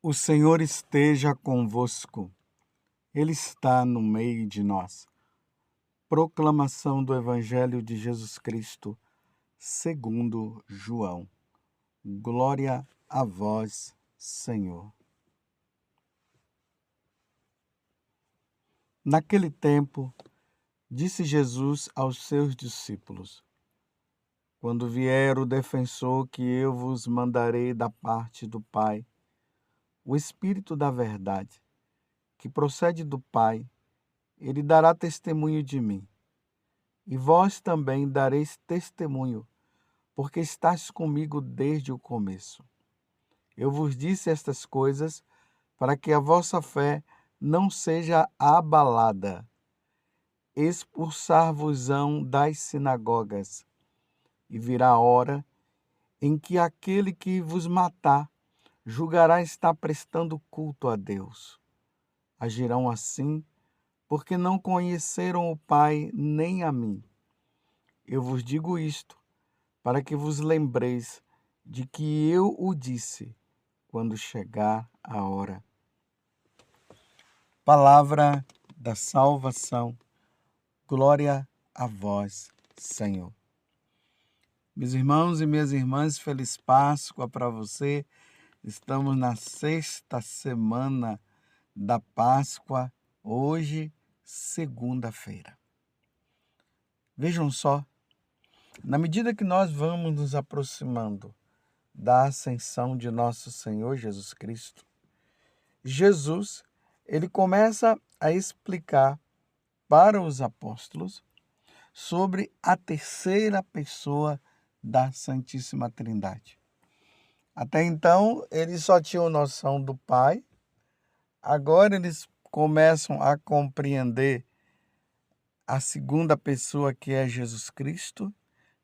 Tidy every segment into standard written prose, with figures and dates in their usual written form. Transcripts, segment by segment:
O Senhor esteja convosco, Ele está no meio de nós. Proclamação do Evangelho de Jesus Cristo, segundo João. Glória a vós, Senhor. Naquele tempo, disse Jesus aos seus discípulos: Quando vier o defensor que eu vos mandarei da parte do Pai, o Espírito da verdade, que procede do Pai, ele dará testemunho de mim. E vós também dareis testemunho, porque estáis comigo desde o começo. Eu vos disse estas coisas para que a vossa fé não seja abalada. Expulsar-vos-ão das sinagogas, e virá a hora em que aquele que vos matar julgará estar prestando culto a Deus. Agirão assim, porque não conheceram o Pai nem a mim. Eu vos digo isto, para que vos lembreis de que eu o disse quando chegar a hora. Palavra da salvação. Glória a vós, Senhor. Meus irmãos e minhas irmãs, feliz Páscoa para você. Estamos na sexta semana da Páscoa, hoje, segunda-feira. Vejam só, na medida que nós vamos nos aproximando da ascensão de nosso Senhor Jesus Cristo, Jesus, ele começa a explicar para os apóstolos sobre a terceira pessoa da Santíssima Trindade. Até então, eles só tinham noção do Pai, agora eles começam a compreender a segunda pessoa, que é Jesus Cristo,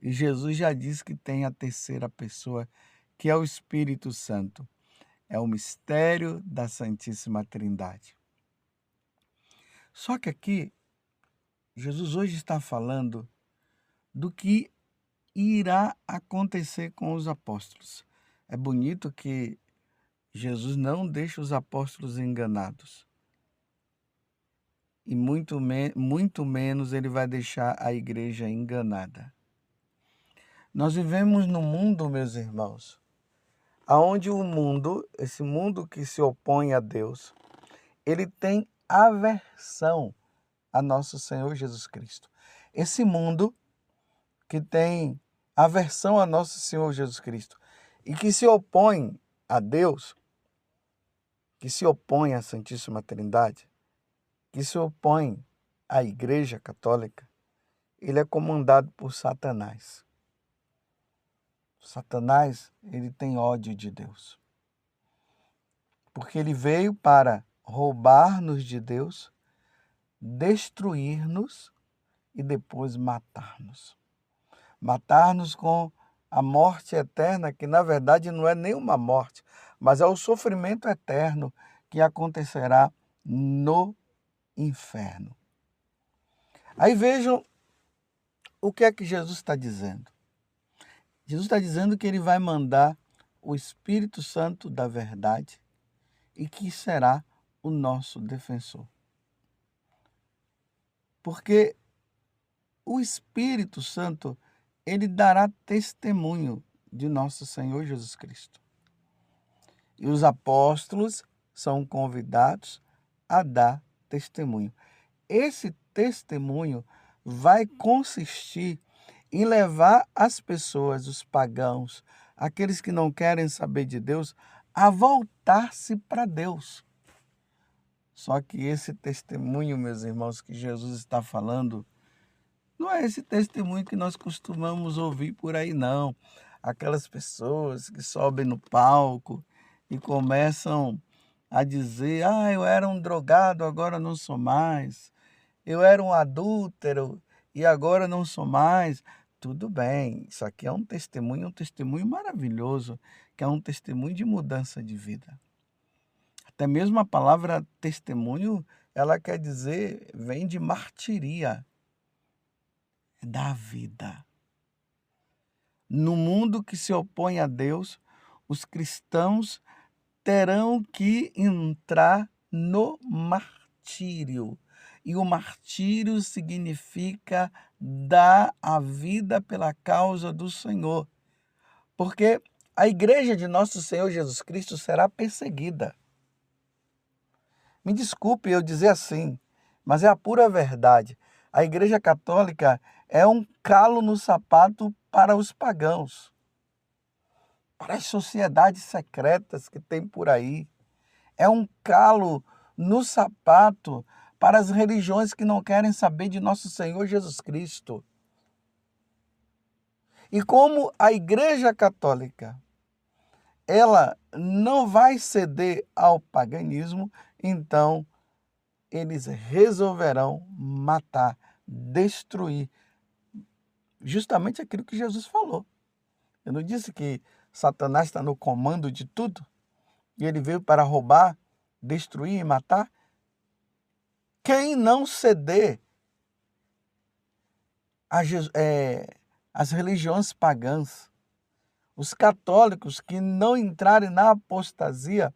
e Jesus já disse que tem a terceira pessoa, que é o Espírito Santo. É o mistério da Santíssima Trindade. Só que aqui, Jesus hoje está falando do que irá acontecer com os apóstolos. É bonito que Jesus não deixa os apóstolos enganados. E muito menos ele vai deixar a igreja enganada. Nós vivemos num mundo, meus irmãos, onde o mundo, esse mundo que se opõe a Deus, ele tem aversão a nosso Senhor Jesus Cristo. Esse mundo que tem aversão a nosso Senhor Jesus Cristo e que se opõe a Deus, que se opõe à Santíssima Trindade, que se opõe à Igreja Católica, ele é comandado por Satanás. Satanás, ele tem ódio de Deus. Porque ele veio para roubar-nos de Deus, destruir-nos e depois matar-nos. Matar-nos com a morte eterna, que na verdade não é nenhuma morte, mas é o sofrimento eterno que acontecerá no inferno. Aí vejam o que é que Jesus está dizendo. Jesus está dizendo que ele vai mandar o Espírito Santo da verdade e que será o nosso defensor. Porque o Espírito Santo, ele dará testemunho de nosso Senhor Jesus Cristo. E os apóstolos são convidados a dar testemunho. Esse testemunho vai consistir em levar as pessoas, os pagãos, aqueles que não querem saber de Deus, a voltar-se para Deus. Só que esse testemunho, meus irmãos, que Jesus está falando, não é esse testemunho que nós costumamos ouvir por aí, não. Aquelas pessoas que sobem no palco e começam a dizer: eu era um drogado, agora não sou mais. Eu era um adúltero e agora não sou mais. Tudo bem, isso aqui é um testemunho maravilhoso, que é um testemunho de mudança de vida. Até mesmo a palavra testemunho, ela quer dizer, vem de martiria, da vida. No mundo que se opõe a Deus, os cristãos terão que entrar no martírio. E o martírio significa dar a vida pela causa do Senhor. Porque a igreja de nosso Senhor Jesus Cristo será perseguida. Me desculpe eu dizer assim, mas é a pura verdade. A Igreja Católica é um calo no sapato para os pagãos, para as sociedades secretas que tem por aí. É um calo no sapato para as religiões que não querem saber de nosso Senhor Jesus Cristo. E como a Igreja Católica, ela não vai ceder ao paganismo, então eles resolverão matar, destruir, justamente aquilo que Jesus falou. Eu não disse que Satanás está no comando de tudo? E ele veio para roubar, destruir e matar? Quem não ceder às religiões pagãs, os católicos que não entrarem na apostasia,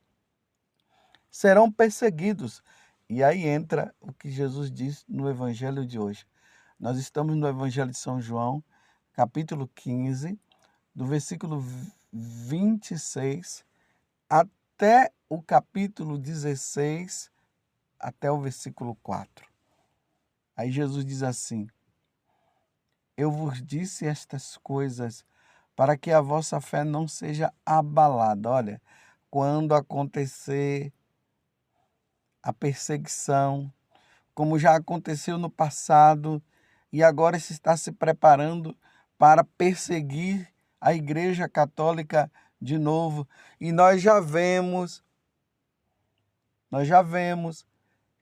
serão perseguidos. E aí entra o que Jesus diz no Evangelho de hoje. Nós estamos no Evangelho de São João, capítulo 15, do versículo 26 até o capítulo 16, até o versículo 4. Aí Jesus diz assim: eu vos disse estas coisas para que a vossa fé não seja abalada. Olha, quando acontecer a perseguição, como já aconteceu no passado, e agora se está se preparando para perseguir a Igreja Católica de novo. E nós já vemos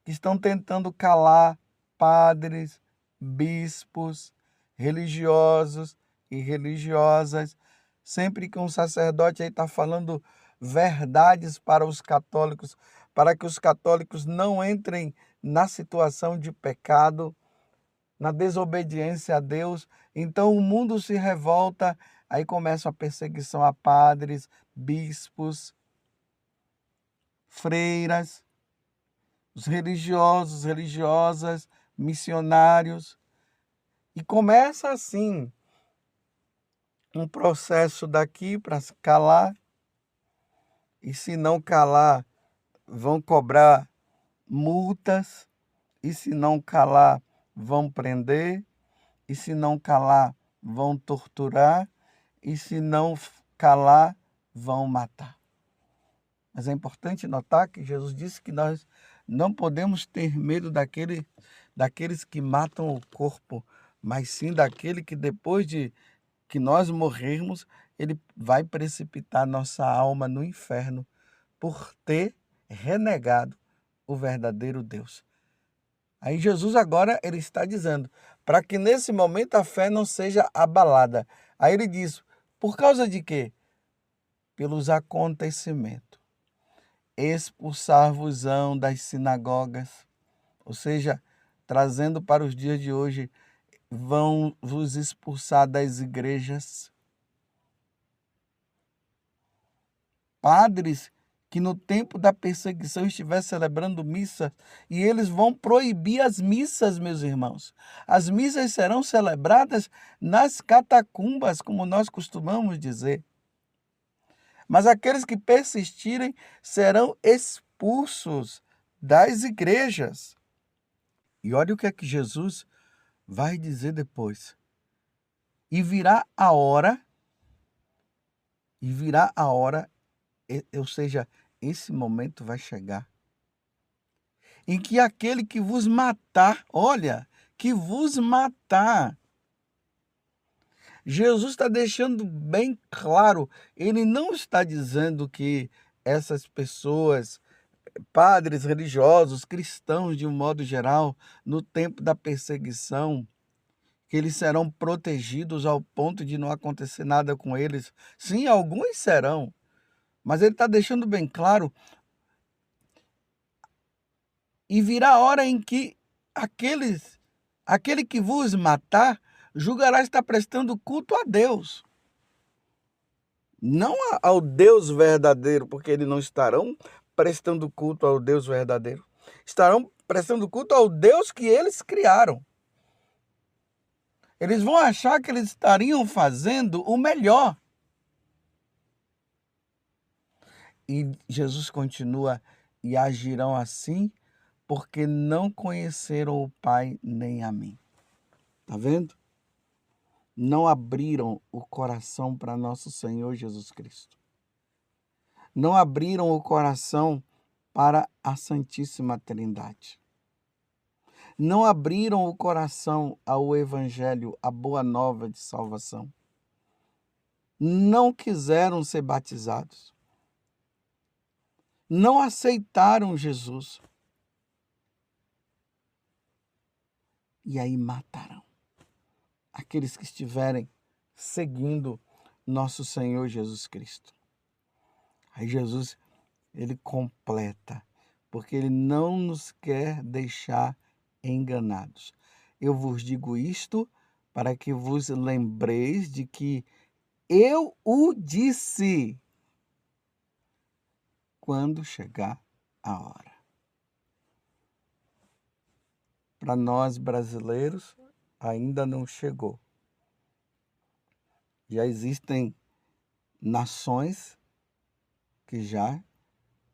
que estão tentando calar padres, bispos, religiosos e religiosas. Sempre que um sacerdote aí está falando verdades para os católicos, para que os católicos não entrem na situação de pecado, na desobediência a Deus, então o mundo se revolta, aí começa a perseguição a padres, bispos, freiras, os religiosos, religiosas, missionários, e começa assim um processo daqui para calar, e se não calar, vão cobrar multas, e se não calar, vão prender, e se não calar, vão torturar, e se não calar, vão matar. Mas é importante notar que Jesus disse que nós não podemos ter medo daqueles que matam o corpo, mas sim daquele que depois de que nós morrermos, ele vai precipitar nossa alma no inferno por ter renegado o verdadeiro Deus. Aí Jesus agora ele está dizendo, para que nesse momento a fé não seja abalada. Aí ele diz, por causa de quê? Pelos acontecimentos. Expulsar-vos-ão das sinagogas, ou seja, trazendo para os dias de hoje, vão vos expulsar das igrejas. Padres que no tempo da perseguição estiver celebrando missa, e eles vão proibir as missas, meus irmãos. As missas serão celebradas nas catacumbas, como nós costumamos dizer. Mas aqueles que persistirem serão expulsos das igrejas. E olha o que é que Jesus vai dizer depois. E virá a hora, ou seja, esse momento vai chegar, em que aquele que vos matar, olha, que vos matar, Jesus está deixando bem claro, ele não está dizendo que essas pessoas, padres religiosos, cristãos de um modo geral, no tempo da perseguição, que eles serão protegidos ao ponto de não acontecer nada com eles. Sim, alguns serão, mas ele está deixando bem claro. E virá a hora em que aquele que vos matar julgará estar prestando culto a Deus. não ao Deus verdadeiro, porque eles não estarão prestando culto ao Deus verdadeiro. Estarão prestando culto ao Deus que eles criaram. Eles vão achar que eles estariam fazendo o melhor. E Jesus continua: e agirão assim, porque não conheceram o Pai nem a mim. Está vendo? Não abriram o coração para nosso Senhor Jesus Cristo. Não abriram o coração para a Santíssima Trindade. Não abriram o coração ao Evangelho, à boa nova de salvação. Não quiseram ser batizados. Não aceitaram Jesus. E aí matarão aqueles que estiverem seguindo nosso Senhor Jesus Cristo. Aí Jesus, ele completa, porque ele não nos quer deixar enganados. Eu vos digo isto para que vos lembreis de que eu o disse quando chegar a hora. Para nós brasileiros, ainda não chegou. Já existem nações que já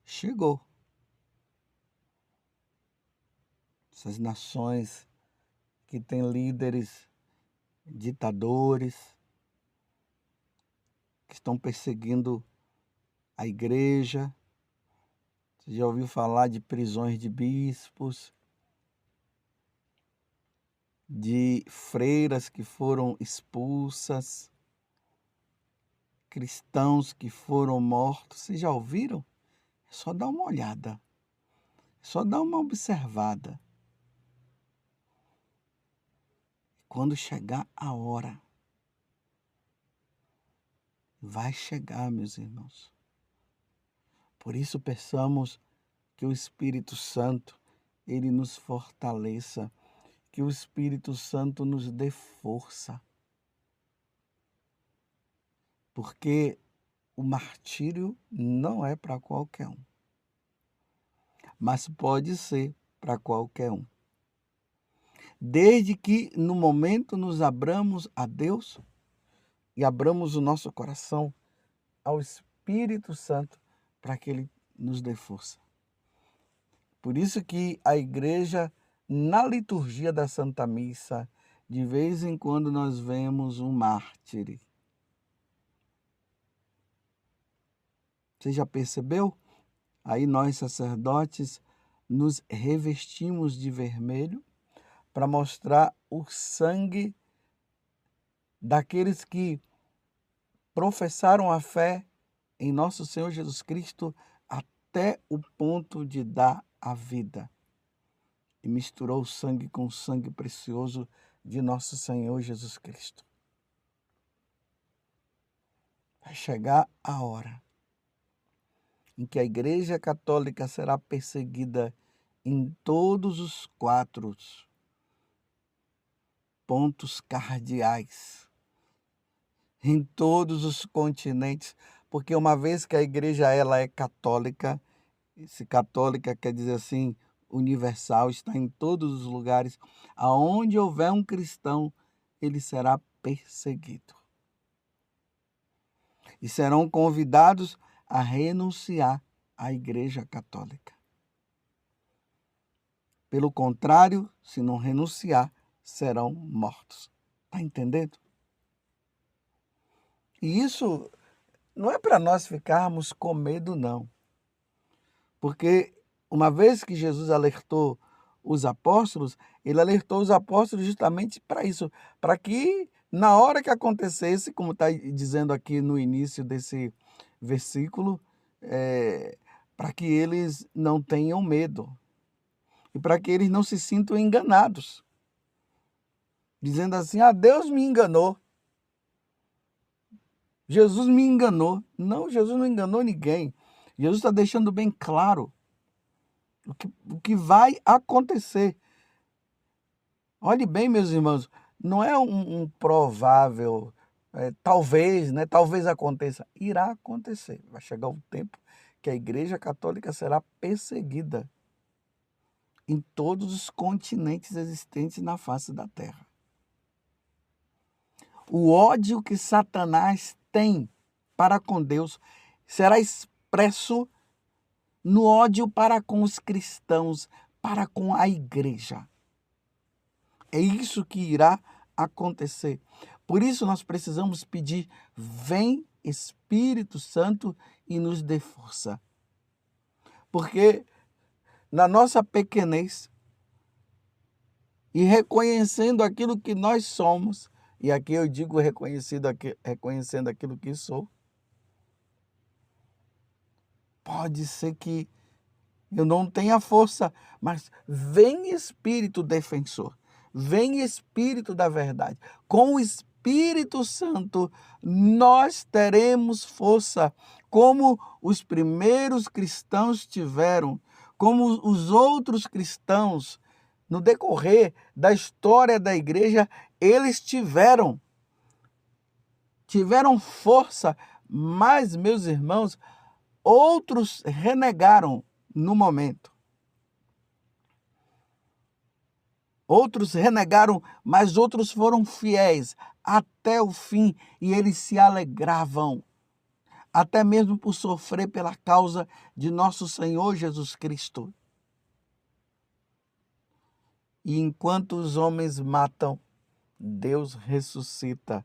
chegou. Essas nações que têm líderes ditadores, que estão perseguindo a igreja. Você já ouviu falar de prisões de bispos, de freiras que foram expulsas, cristãos que foram mortos? Vocês já ouviram? É só dar uma olhada, é só dar uma observada. Quando chegar a hora, vai chegar, meus irmãos. Por isso peçamos que o Espírito Santo, ele nos fortaleça, que o Espírito Santo nos dê força. Porque o martírio não é para qualquer um, mas pode ser para qualquer um. Desde que no momento nos abramos a Deus e abramos o nosso coração ao Espírito Santo para que ele nos dê força. Por isso que a igreja, na liturgia da Santa Missa, de vez em quando nós vemos um mártir. Você já percebeu? Aí nós, sacerdotes, nos revestimos de vermelho para mostrar o sangue daqueles que professaram a fé em nosso Senhor Jesus Cristo até o ponto de dar a vida. E misturou o sangue com o sangue precioso de nosso Senhor Jesus Cristo. Vai chegar a hora em que a Igreja Católica será perseguida em todos os 4 pontos cardeais, em todos os continentes, porque uma vez que a igreja ela é católica, esse católica quer dizer assim, universal, está em todos os lugares, aonde houver um cristão, ele será perseguido. E serão convidados a renunciar à Igreja Católica. Pelo contrário, se não renunciar, serão mortos. Está entendendo? E isso não é para nós ficarmos com medo, não. Porque uma vez que Jesus alertou os apóstolos, ele alertou os apóstolos justamente para isso, para que na hora que acontecesse, como está dizendo aqui no início desse versículo, para que eles não tenham medo e para que eles não se sintam enganados, dizendo assim: Deus me enganou, Jesus me enganou. Não, Jesus não enganou ninguém. Jesus está deixando bem claro o que vai acontecer. Olhe bem, meus irmãos, não é um provável, talvez, né? Talvez aconteça. Irá acontecer. Vai chegar o tempo que a Igreja Católica será perseguida em todos os continentes existentes na face da Terra. O ódio que Satanás tem para com Deus será expresso no ódio para com os cristãos, para com a igreja. É isso que irá acontecer. Por isso nós precisamos pedir: vem Espírito Santo e nos dê força. Porque na nossa pequenez e reconhecendo aquilo que nós somos, e aqui eu digo reconhecendo aquilo que sou, pode ser que eu não tenha força, mas vem Espírito defensor, vem Espírito da verdade. Com o Espírito Santo nós teremos força, como os primeiros cristãos tiveram, como os outros cristãos, no decorrer da história da igreja, eles tiveram força, mas, meus irmãos, outros renegaram no momento. Outros renegaram, mas outros foram fiéis até o fim e eles se alegravam, até mesmo por sofrer pela causa de nosso Senhor Jesus Cristo. E enquanto os homens matam, Deus ressuscita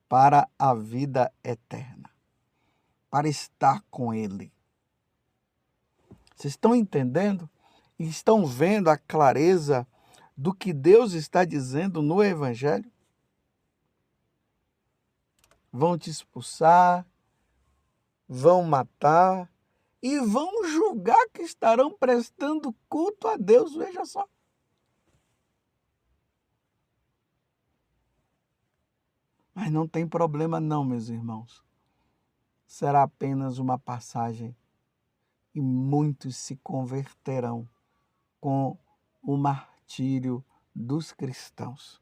para a vida eterna, para estar com Ele. Vocês estão entendendo? E estão vendo a clareza do que Deus está dizendo no Evangelho? Vão te expulsar, vão matar e vão julgar que estarão prestando culto a Deus. Veja só. Mas não tem problema não, meus irmãos. Será apenas uma passagem e muitos se converterão com o martírio dos cristãos.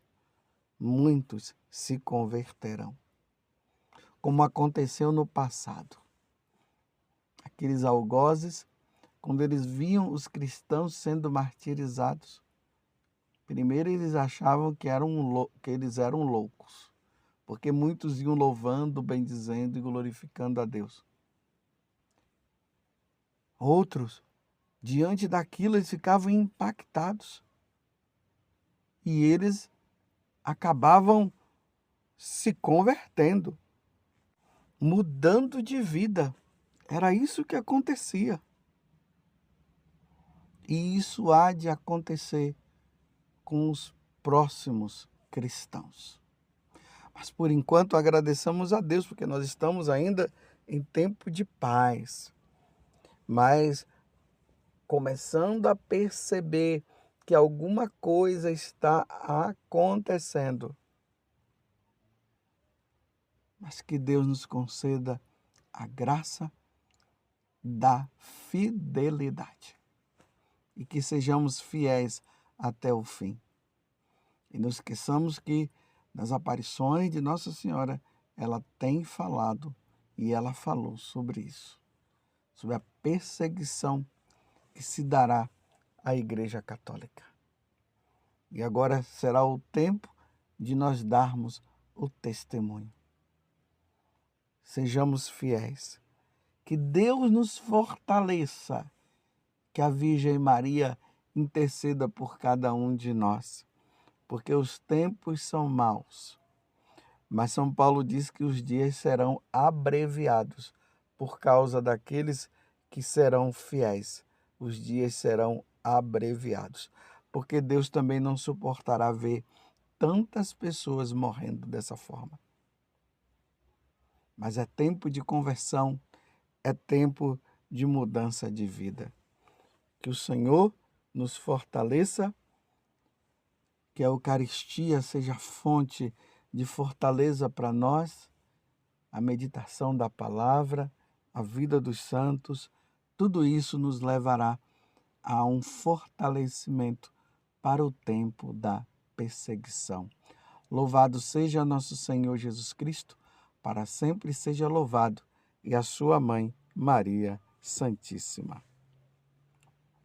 Muitos se converterão. Como aconteceu no passado. Aqueles algozes, quando eles viam os cristãos sendo martirizados, primeiro eles achavam que eles eram loucos, porque muitos iam louvando, bendizendo e glorificando a Deus. Outros, diante daquilo, eles ficavam impactados e eles acabavam se convertendo, mudando de vida. Era isso que acontecia. E isso há de acontecer com os próximos cristãos. Mas por enquanto agradecemos a Deus, porque nós estamos ainda em tempo de paz. Mas começando a perceber que alguma coisa está acontecendo. Mas que Deus nos conceda a graça da fidelidade e que sejamos fiéis até o fim. E não esqueçamos que nas aparições de Nossa Senhora, ela tem falado e ela falou sobre isso, sobre a perseguição que se dará à Igreja Católica. E agora será o tempo de nós darmos o testemunho. Sejamos fiéis. Que Deus nos fortaleça. Que a Virgem Maria interceda por cada um de nós. Porque os tempos são maus. Mas São Paulo diz que os dias serão abreviados por causa daqueles que serão fiéis. Os dias serão abreviados. Porque Deus também não suportará ver tantas pessoas morrendo dessa forma. Mas é tempo de conversão, é tempo de mudança de vida. Que o Senhor nos fortaleça, que a Eucaristia seja fonte de fortaleza para nós, a meditação da palavra, a vida dos santos, tudo isso nos levará a um fortalecimento para o tempo da perseguição. Louvado seja nosso Senhor Jesus Cristo, para sempre seja louvado, e a sua mãe, Maria Santíssima.